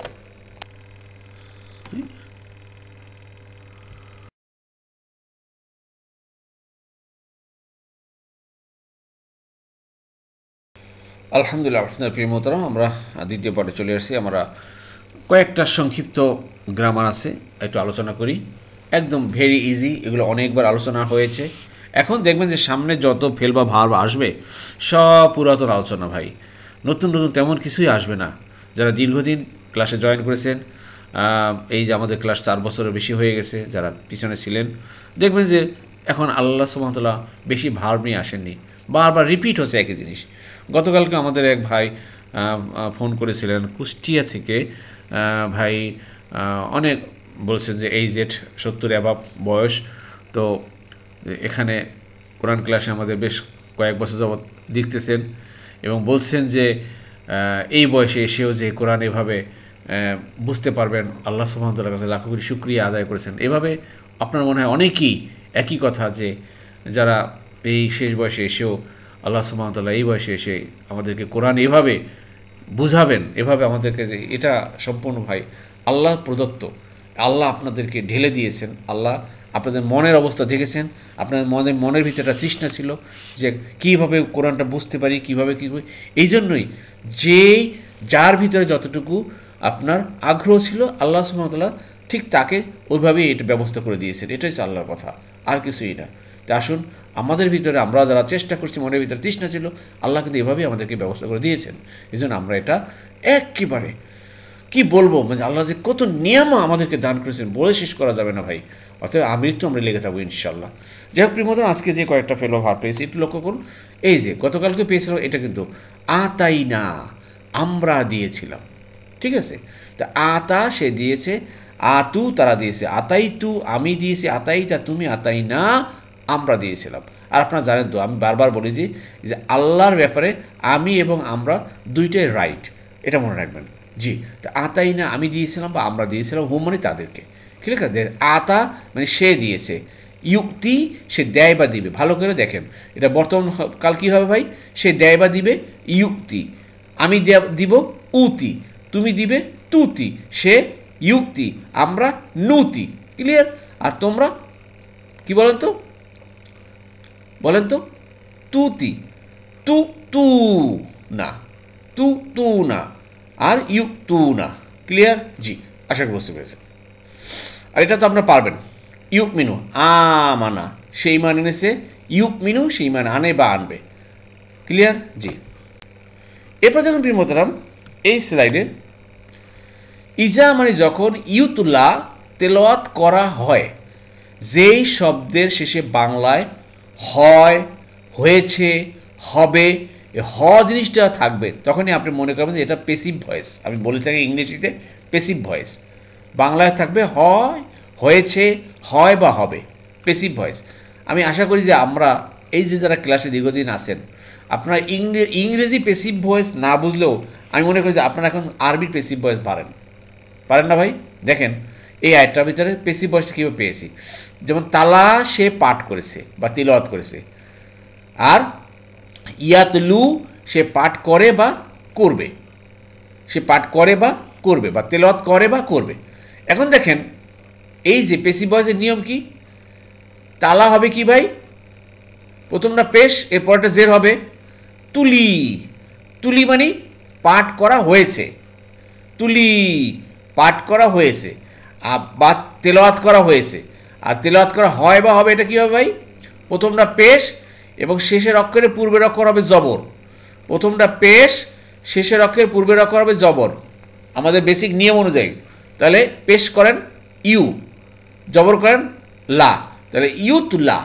আলহামদুলিল্লাহ। আপনার প্রিয় মোহতারাম, আমরা দ্বিতীয় পার্টে চলে আসছি। আমরা কয়েকটা সংক্ষিপ্ত গ্রামার আছে, একটু আলোচনা করি। একদম ভেরি ইজি, এগুলো অনেকবার আলোচনা হয়েছে। এখন দেখবেন যে সামনে যত ফেল বা ভার্ব আসবে সব পুরাতন আলোচনা ভাই, নতুন তেমন কিছুই আসবে না। যারা দীর্ঘদিন ক্লাসে জয়েন করেছেন, এই যে আমাদের ক্লাস 4 বছরের বেশি হয়ে গেছে, যারা পিছনে ছিলেন, দেখবেন যে এখন আল্লাহ সুবহানাহু ওয়া তাআলা বেশি ভার্ব নিয়ে আসেননি, বারবার রিপিট হচ্ছে একই জিনিস। গতকালকে আমাদের এক ভাই ফোন করেছিলেন কুষ্টিয়া থেকে। ভাই অনেক বলছেন যে এইজেড 70 অ্যাবাভ বয়স, তো এখানে কোরআন ক্লাসে আমাদের বেশ কয়েক বছর যাবৎ দেখতেছেন, এবং বলছেন যে এই বয়সে এসেও যে কোরআন এভাবে বুঝতে পারবেন, আল্লাহ সুবহানাহু ওয়া তাআলার কাছে লাখো কোটি শুকরিয়া আদায় করেছেন। এভাবে আপনার মনে হয় অনেকেই একই কথা, যে যারা এই শেষ বয়সে এসেও আল্লাহ সুবহানাহু ওয়া তাআলা এই বয়সে এসে আমাদেরকে কোরআন এভাবে বুঝাবেন, এভাবে আমাদেরকে, যে এটা সম্পূর্ণ ভাই আল্লাহ প্রদত্ত। আল্লাহ আপনাদেরকে ঢেলে দিয়েছেন, আল্লাহ আপনাদের মনের অবস্থা দেখেছেন, আপনার মনের ভিতরে একটা তৃষ্ণা ছিল যে কীভাবে কোরআনটা বুঝতে পারি, কীভাবে এই জন্যই যার ভিতরে যতটুকু আপনার আগ্রহ ছিল, আল্লাহ সুবহানাহু ওয়া তাআলা ঠিক তাকে ওইভাবেই এটা ব্যবস্থা করে দিয়েছেন। এটাই হচ্ছে আল্লাহর কথা, আর কিছুই না। তা আসুন, আমাদের ভিতরে আমরা যারা চেষ্টা করছি, মনের ভিতরে তৃষ্ণা ছিল, আল্লাহ কিন্তু এভাবেই আমাদেরকে ব্যবস্থা করে দিয়েছেন। এই জন্য আমরা এটা একেবারে কি বলবো, মানে আল্লাহ যে কত নিয়ামা আমাদেরকে দান করেছেন বলে শেষ করা যাবে না ভাই। অর্থাৎ আমৃত্যু আমরা লেগে থাকবো ইনশাল্লাহ। যাই হোক প্রিয়, আজকে যে কয়েকটা ফেলো ভার পেয়েছি একটু লক্ষ্য করুন। এই যে গতকালকে পেয়েছিলাম, এটা কিন্তু আতাই না, আমরা দিয়েছিলাম। ঠিক আছে, তা আতা সে দিয়েছে, আতু তারা দিয়েছে, আতাই তু আমি দিয়েছি, আতাই তা তুমি, আতাই না আমরা দিয়েছিলাম। আর আপনারা জানেন তো, আমি বারবার বলি যে আল্লাহর ব্যাপারে আমি এবং আমরা দুইটাই রাইট, এটা মনে রাখবেন। জি, তা আতাই না আমি দিয়েছিলাম বা আমরা দিয়েছিলাম, হুম মানে তাদেরকে। ঠিক আছে, আতা মানে সে দিয়েছে, ইউক্তি সে দেয় বা দিবে। ভালো করে দেখেন, এটা বর্তমান কাল কী হবে ভাই? সে দেয় বা দিবে ইউক্তি, আমি দিব উতি, তুমি দিবে তুতি, সে ইউক্তি, আমরা নুতি। ক্লিয়ার? আর তোমরা কি বলেন তো, বলেন তো, তুতি, তু তু না, তু তু না, আর ইউ তু না। ক্লিয়ার? জি, আশা করি বুঝতে পেরেছেন। আর এটা তো আপনারা পারবেন। ইউক মিনু আমানা, সেই মান এনেছে, ইউক মিনু সেই মান আনে বা আনবে। ক্লিয়ার? জি। এরপর দেখুন প্রিয় মোহতারাম, এই স্লাইডে ইজা মানে যখন ইউতুল্লাহ তেলাওয়াত করা হয়, যেই শব্দের শেষে বাংলায় হয়, হয়েছে, হবে, হ জিনিসটা থাকবে, তখনই আপনি মনে করবেন যে এটা পেসিভ ভয়েস। আমি বলে থাকি ইংরেজিতে পেসিভ ভয়েস, বাংলায় থাকবে হয়, হয়েছে, হয় বা হবে, পেসিভ ভয়েস। আমি আশা করি যে আমরা এই যে যারা ক্লাসে দীর্ঘদিন আছেন, আপনারা ইংরেজি পেসিভ ভয়েস না বুঝলেও আমি মনে করি যে আপনারা এখন আরবির পেসিভ ভয়েস পারেন না ভাই? দেখেন এই আয়টার ভিতরে পেসিভ ভয়েসটা কীভাবে পেয়েছি। যেমন তালা সে পাঠ করেছে বা তিলাওয়াত করেছে, আর ইয়াতলু সে পাঠ করে বা করবে, সে পাঠ করে বা করবে, বা তেলাওয়াত করে বা করবে। এখন দেখেন এই যে পেসিভ ভয়েসের নিয়ম কি, তালা হবে কি ভাই? প্রথমটা পেশ, এরপরটা জের হবে তুলি, তুলি মানে পাঠ করা হয়েছে, তুলি পাঠ করা হয়েছে, বা তেলাওয়াত করা হয়েছে। আর তেলাওয়াত করা হয় বা হবে, এটা কী হবে ভাই? প্রথমটা পেশ এবং শেষের অক্ষরে পূর্বের অক্ষর হবে জবর। প্রথমটা পেশ, শেষের অক্ষরের পূর্বের অক্ষর হবে জবর, আমাদের বেসিক নিয়ম অনুযায়ী। তাহলে পেশ করেন ইউ, জবর করেন লা, তাহলে ইউতুল্লাহ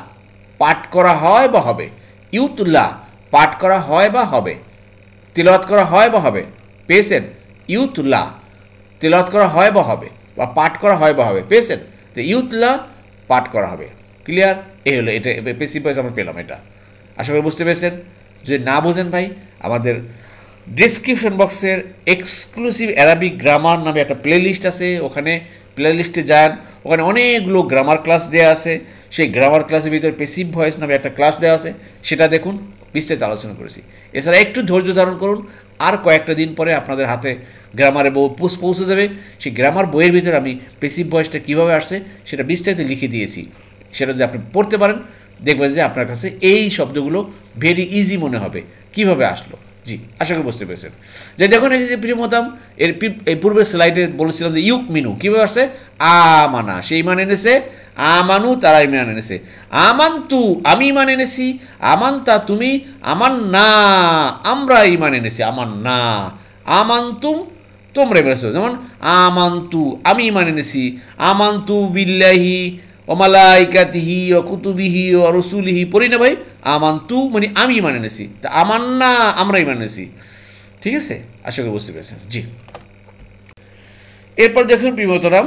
পাঠ করা হয় বা হবে, ইউতুল্লাহ পাঠ করা হয় বা হবে, তিলাওয়াত করা হয় বা হবে। পেয়েছেন? ইউতুল্লাহ তিলাওয়াত করা হয় বা হবে, বা পাঠ করা হয় বা হবে। পেয়েছেন? তো ইউতুল্লাহ পাঠ করা হবে। ক্লিয়ার? এই হলো, এটা পেসিভ ভয়েস আমরা পেলাম। এটা আশা করি বুঝতে পেরেছেন। যদি না বোঝেন ভাই, আমাদের ডেসক্রিপশন বক্সের এক্সক্লুসিভ অ্যারাবিক গ্রামার নামে একটা প্লেলিস্ট আছে, ওখানে প্লেলিস্টে যান, ওখানে অনেকগুলো গ্রামার ক্লাস দেওয়া আছে। সেই গ্রামার ক্লাসের ভিতরে পেসিভ ভয়েস নামে একটা ক্লাস দেওয়া আছে, সেটা দেখুন, বিস্তারিত আলোচনা করেছি। এছাড়া একটু ধৈর্য ধারণ করুন, আর কয়েকটা দিন পরে আপনাদের হাতে গ্রামারের বই পৌঁছে দেবে। সেই গ্রামার বইয়ের ভিতরে আমি পেসিভ ভয়েসটা কীভাবে আসছে সেটা বিস্তারিত লিখে দিয়েছি। সেটা যদি আপনি পড়তে পারেন, দেখবেন যে আপনার কাছে এই শব্দগুলো ভেরি ইজি মনে হবে কীভাবে আসলো। জি, আশা করি বুঝতে পেরেছেন। যে দেখুন এই যে প্রিয় মতাম, এই পূর্বের স্লাইডে বলেছিলাম যে ইউক মিনু কীভাবে আসছে, আমানা সেই ইমান এনেছে, আমানু তারা ইমান এনেছে, আমান্তু আমি ইমান এনেছি, আমান্তা তুমি, আমান না আমরা ইমান এনেছি, আমান না, আমান্তুম তোমরা ইমান এনেছো। যেমন আমান্তু আমি ইমান এনেছি, আমান্তু বিল্লাহি ও মালাইকাতিহি ও কুতুবিহি ও রসুলিহি, পড়ি না ভাই? আমান্তু মানে আমি ইমান এনেছি, তা আমান না আমরা ইমান এনেছি। ঠিক আছে, আশা করি বুঝতে পেরেছেন। জি, এরপর দেখুন প্রিয়তরাম,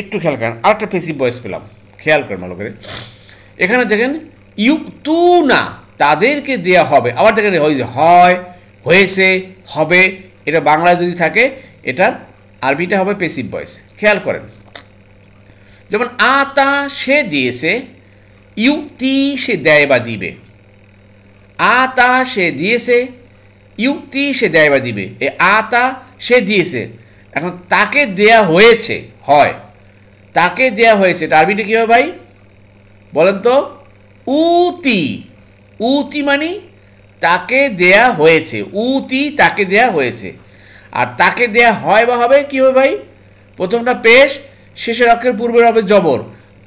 একটু খেয়াল করেন, আরেকটা পেসিভ ভয়েস পেলাম, খেয়াল করেন ভালো করে। এখানে দেখেন ইউতু না তাদেরকে দেয়া হবে, আবার দেখেন ওই যে হয়, হয়েছে, হবে, এটা বাংলায় যদি থাকে এটার আরবিটা হবে পেসিভ ভয়েস। খেয়াল করেন, যেমন আতা সে দিয়েছে, ইউক্তি সে দেয় বা দিবে, আতা সে দিয়েছে, ইউক্তি সে দেয় বা দিবে। এ আতা সে দিয়েছে, এখন তাকে দেয়া হয়েছে, হয়, তাকে দেয়া হয়েছে, এটা আরবিটা কী হবে ভাই বলেন তো? উতি, উতি মানে তাকে দেয়া হয়েছে, উতি তাকে দেয়া হয়েছে। আর তাকে দেয়া হয় বা হবে কী হবে ভাই? প্রথমটা পেশ, শেষের অক্ষরের পূর্বের হবে জবর,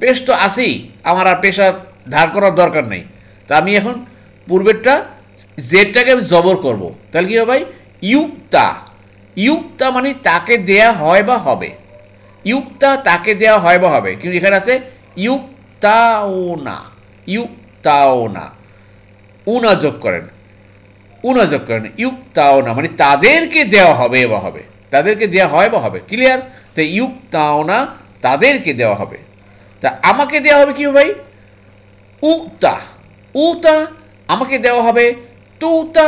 পেশ তো আসেই, আমার আর পেশার ধার করার দরকার নেই। তা আমি এখন পূর্বেরটা জেডটাকে আমি জবর করব, তাহলে কী হবে ভাই? ইউক্তা। ইউক্তা মানে তাকে দেয়া হয় বা হবে, ইউক্তা তাকে দেয়া হয় বা হবে, কিন্তু এখানে আছে ইউক্তাও না, ইউক্তাও না, উনা যোগ করেন, উনা যোগ করেন, ইউক্তাও না মানে তাদেরকে দেওয়া হবে বা হবে, তাদেরকে দেওয়া হয় বা হবে। ক্লিয়ার? তো ইউক্তাও না তাদেরকে দেওয়া হবে। তা আমাকে দেওয়া হবে কি ভাই? উতা। উতা আমাকে দেওয়া হবে, তুতা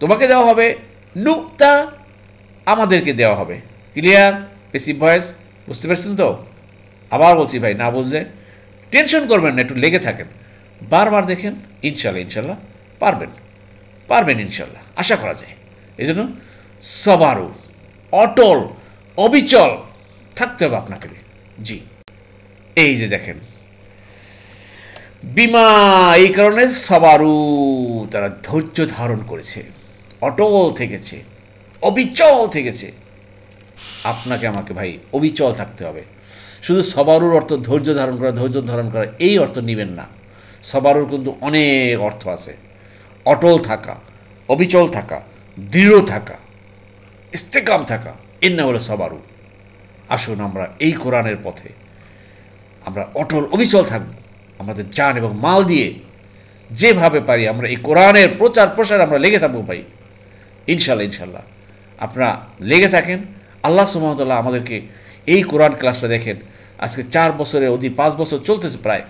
তোমাকে দেওয়া হবে, নুতা আমাদেরকে দেওয়া হবে। ক্লিয়ার? পেসিভ ভয়েস বুঝতে পারছেন তো? আবার বলছি ভাই, না বুঝলে টেনশন করবেন না, একটু লেগে থাকেন, বারবার দেখেন, ইনশাল্লাহ ইনশাল্লাহ পারবেন, পারবেন ইনশাল্লাহ, আশা করা যায়। এই জন্য সবারু, অটল, অবিচল থাকতে হবে আপনাকে। জি, এই যে দেখেন বিমা, এই কারণে সবারু তারা ধৈর্য ধারণ করেছে, অটল থেকেছে, অবিচল থেকেছে। আপনাকে আমাকে ভাই অবিচল থাকতে হবে। শুধু সবারুর অর্থ ধৈর্য ধারণ করা, ধৈর্য ধারণ করা এই অর্থ নেবেন না। সবারুর কিন্তু অনেক অর্থ আছে। অটল থাকা, অবিচল থাকা, দৃঢ় থাকা, ইস্তেকাম থাকা, এর নাম হলো সবারু। আসুন আমরা এই কোরআনের পথে আমরা অটল অবিচল থাকব, আমাদের জান এবং মাল দিয়ে যেভাবে পারি আমরা এই কোরআনের প্রচার প্রসার আমরা লেগে থাকবো ভাই, ইনশাল্লাহ ইনশাল্লাহ। আপনারা লেগে থাকেন। আল্লাহ সুবহানাহু ওয়া তাআলা আমাদেরকে এই কোরআন ক্লাসটা দেখেন, আজকে 4 বছরে অধিক 5 বছর চলতেছে প্রায়,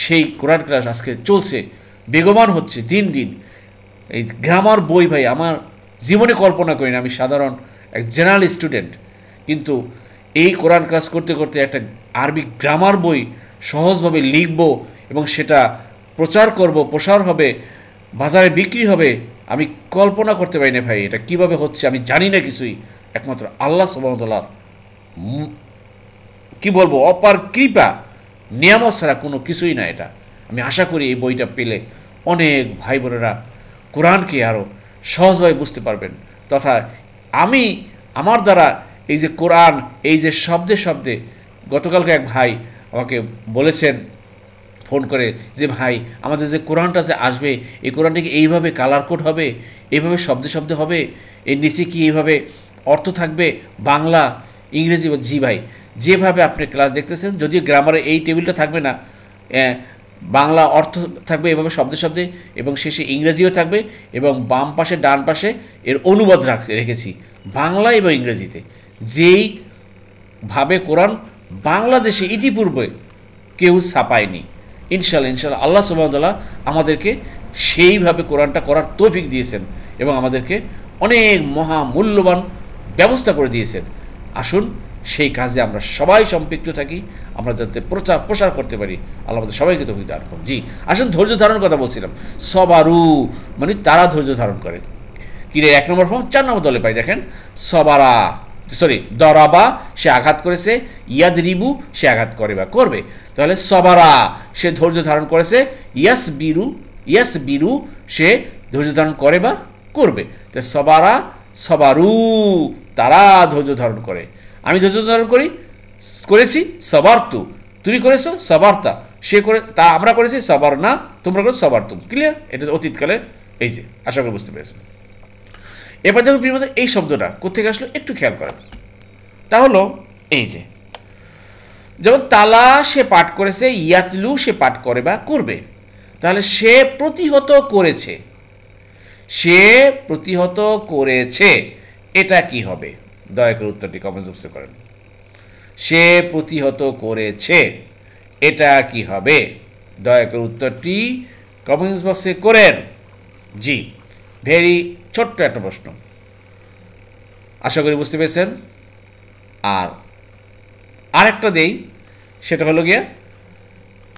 সেই কোরআন ক্লাস আজকে চলছে, বেগবান হচ্ছে দিন দিন। এই গ্রামার বই ভাই আমার জীবনে কল্পনা করি না, আমি সাধারণ এক জেনারেল স্টুডেন্ট, কিন্তু এই কোরআন ক্লাস করতে করতে একটা আরবি গ্রামার বই সহজভাবে লিখব এবং সেটা প্রচার করব, প্রসার হবে, বাজারে বিক্রি হবে, আমি কল্পনা করতে পারি না ভাই। এটা কিভাবে হচ্ছে আমি জানি না কিছুই, একমাত্র আল্লাহ সুবহানাহু ওয়া তাআলার কি বলবো অপার কৃপা, নিয়ামত ছাড়া কোনো কিছুই না এটা। আমি আশা করি এই বইটা পেলে অনেক ভাই বোনেরা কোরআনকে আরও সহজভাবে বুঝতে পারবেন, তথা আমি আমার দ্বারা এই যে কোরআন, এই যে শব্দে শব্দে, গতকালকে এক ভাই আমাকে বলেছেন ফোন করে যে ভাই আমাদের যে কোরআনটা যে আসবে, এই কোরআনটাকে এইভাবে কালার কোড হবে, এইভাবে শব্দে শব্দে হবে, এর নিচে কি এইভাবে অর্থ থাকবে বাংলা ইংরেজি? জি ভাই, যেভাবে আপনি ক্লাস দেখতেছেন, যদিও গ্রামারে এই টেবিলটা থাকবে না, বাংলা অর্থ থাকবে এভাবে শব্দে শব্দে, এবং শেষে ইংরেজিও থাকবে, এবং বাম পাশে ডান পাশে এর অনুবাদ রেখেছি বাংলা এবং ইংরেজিতে। যেইভাবে কোরআন বাংলাদেশে ইতিপূর্বে কেউ ছাপায়নি, ইনশাল্লাহ ইনশাল্লাহ আল্লাহ সুবহানাহু ওয়া তাআলা আমাদেরকে সেইভাবে কোরআনটা করার তৌফিক দিয়েছেন এবং আমাদেরকে অনেক মহা মূল্যবান ব্যবস্থা করে দিয়েছেন। আসুন সেই কাজে আমরা সবাই সম্পৃক্ত থাকি, আমরা যাতে প্রচার প্রসার করতে পারি। আল্লাহ আমাদের সবাইকে তৌফিক দান করুন। জি, আসুন ধৈর্য ধারণের কথা বলছিলাম। সবারু মানে তারা ধৈর্য ধারণ করে। কিরে 1 নম্বর ফর্ম 4 নম্বর দলে পাই, দেখেন সবারা, সরি দরাবা সে আঘাত করেছে, ইয়াদরিবু সে আঘাত করে বা করবে, তাহলে সবারা সে ধৈর্য ধারণ করেছে, ইয়াসবিরু সে ধৈর্য ধারণ করে বা করবে। তো সবারা সবারু তারা ধৈর্য ধারণ করে, আমি ধৈর্য ধারণ করেছি সবারতু, তুমি করেছো সবারতা, সে করে তা আমরা করেছি সবার না, তোমরা করেছো সবারতুম। ক্লিয়ার? এটা অতীতকালের, এই যে আশা করি বুঝতে পেরেছো। এবার যখন প্রিয়মত এই শব্দটা কোথেকে আসলো একটু খেয়াল করেন, তা হলো এই যে যেমন তালা সে পাঠ করেছে, ইয়াতলু সে পাঠ করে বা করবে, তাহলে সে প্রতিহত করেছে, সে প্রতিহত করেছে, এটা কি হবে? দয়া করে উত্তরটি কমেন্ট বক্সে করেন। সে প্রতিহত করেছে, এটা কি হবে? দয়া করে উত্তরটি কমেন্টস বক্সে করেন। জি, ভেরি ছোট্ট একটা প্রশ্ন, আশা করি বুঝতে পেরেছেন। আর আরেকটা দেই, সেটা হলো গিয়া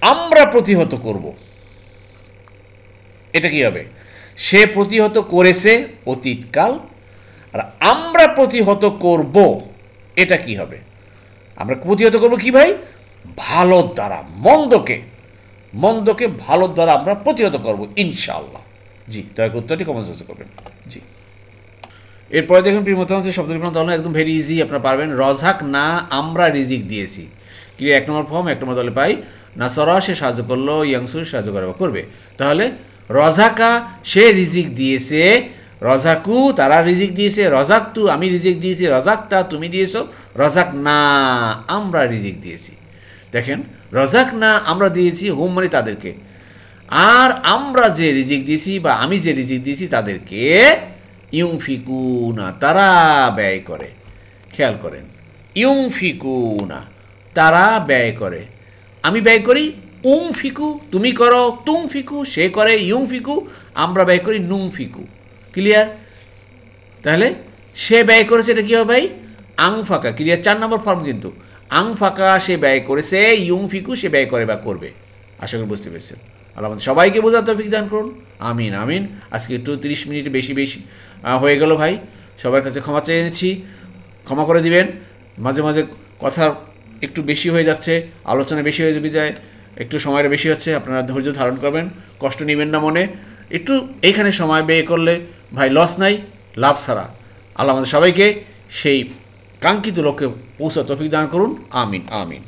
আমরা প্রতিহত করব, এটা কি হবে? সে প্রতিহত করেছে অতীতকাল, আর আমরা প্রতিহত করব এটা কি হবে? আমরা প্রতিহত করব কি ভাই? ভালোর দ্বারা, মন্দকে ভালোর দ্বারা আমরা প্রতিহত করব ইনশাআল্লাহ। জি, দয়া করে উত্তরটি কমেন্ট বক্সে করবেন। জি, এরপরে দেখুন প্রিয়তম যে শব্দটি ধরুন একদম ভেরি ইজি, আপনারা পারবেন। রজাক না আমরা রিজিক দিয়েছি, ক্রিয়া 1 নম্বর ফর্ম 1 নম্বর দলে পাই নাসরা সে সাহায্য করলো, ইয়াংসুর সাহায্য করবে। তাহলে রজাকা সে রিজিক দিয়েছে, রজাকু তারা রিজিক দিয়েছে, রজাক তু আমি রিজিক দিয়েছি, রজাকতা তুমি দিয়েছো, রজাক না আমরা রিজিক দিয়েছি। দেখেন রজাক না আমরা দিয়েছি, হুম মানে তাদেরকে, আর আমরা যে রিজিক দিয়েছি বা আমি যে রিজিক দিয়েছি তাদেরকে ইউনফিকুনা তারা ব্যয় করে। খেয়াল করেন ইউনফিকুনা তারা ব্যয় করে, আমি ব্যয় করি, উংফিকু তুমি করো, তুংফিকু সে করে, ইউংফিকু আমরা ব্যয় করি, নুংফিকু। ক্লিয়ার? তাহলে সে ব্যয় করেছে, এটা কী হবে ভাই? আংফাকা। ক্লিয়ার? 4 নম্বর ফর্ম কিন্তু আংফাকা সে ব্যয় করেছে, ইউংফিকু সে ব্যয় করে বা করবে। আশা করি বুঝতে পেরেছেন। আল্লাহ আমাদের সবাইকে বোঝার তৌফিক দান করুন, আমিন আমিন। আজকে একটু 30 মিনিট বেশি হয়ে গেল ভাই, সবার কাছে ক্ষমা চেয়ে নিচ্ছি, ক্ষমা করে দিবেন। মাঝে মাঝে কথা একটু বেশি হয়ে যাচ্ছে, আলোচনা বেশি হয়ে যায়, একটু সময়টা বেশি হচ্ছে, আপনারা ধৈর্য ধারণ করবেন, কষ্ট নেবেন না মনে। একটু এইখানে সময় ব্যয় করলে ভাই লস নাই, লাভ ছাড়া। আল্লাহ আমাদের সবাইকে সেই কাঙ্ক্ষিত লক্ষ্যে পৌঁছার তৌফিক দান করুন, আমিন আমিন।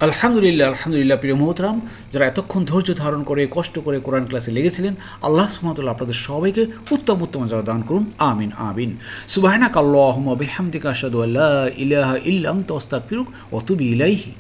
আলহামদুলিল্লাহ আলহামদুলিল্লাহ। প্রিয় মোহতরাম, যারা এতক্ষণ ধৈর্য ধারণ করে কষ্ট করে কোরআন ক্লাসে লেগেছিলেন, আল্লাহ সুবহানাহু ওয়া তাআলা আপনাদের সবাইকে উত্তম উত্তম জাযা দান করুন, আমিন আমিন। সুবহানাকাল্লাহুম্মা বিহামদিকা আশহাদু আল্লা ইলাহা ইল্লা আনতা আস্তাগফিরুকা ওয়া আতুবু ইলাইহি।